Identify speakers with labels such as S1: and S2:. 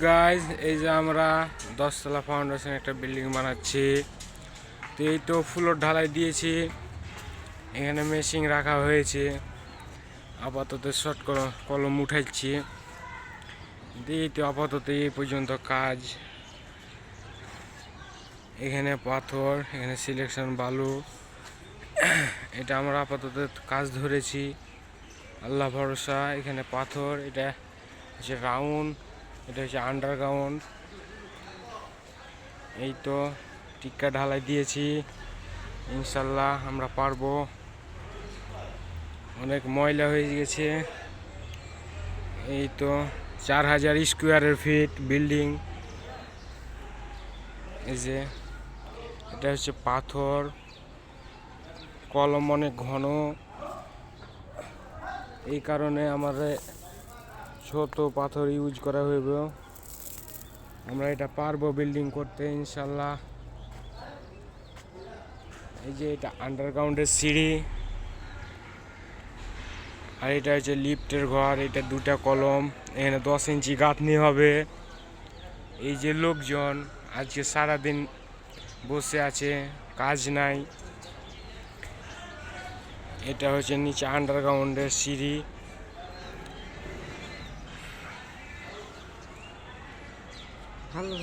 S1: Guys, এই যে আমরা 10 তলা ফাউন্ডেশন একটা বিল্ডিং বানাচ্ছি। তো এই তো ফ্লোর ঢালাই দিয়েছি, এখানে মেশিন রাখা হয়েছে, আপাতত শর্ট কলম উঠাচ্ছি। এই তো আপাতত এই পর্যন্ত কাজ। এখানে পাথর, এখানে সিলেকশন বালু, এটা আমরা আপাতত কাজ ধরেছি, আল্লাহ ভরসা। এখানে পাথর, এটা হচ্ছে রাউন্ড, এটা হচ্ছে আন্ডারগ্রাউন্ড। এই তো টিক্কা ঢালাই দিয়েছি, ইনশাল্লাহ আমরা পারবো। অনেক ময়লা হয়ে গেছে। এই তো 4000 স্কোয়ার ফিট বিল্ডিং। এই যে এটা হচ্ছে পাথর, কলম অনেক ঘন, এই কারণে আমাদের ছোট পাথর ইউজ করা হইবে। আমরা এটা পারবো বিল্ডিং করতে ইনশাল্লাহ। এই যে এটা আন্ডারগ্রাউন্ডের সিঁড়ি, আর এটা হচ্ছে লিফটের ঘর। এটা 2টা কলম, এখানে 10 ইঞ্চি গাঁথনি হবে। এই যে লোকজন আজকে সারাদিন বসে আছে, কাজ নাই। এটা হচ্ছে নিচে আন্ডারগ্রাউন্ডের সিঁড়ি। ভালো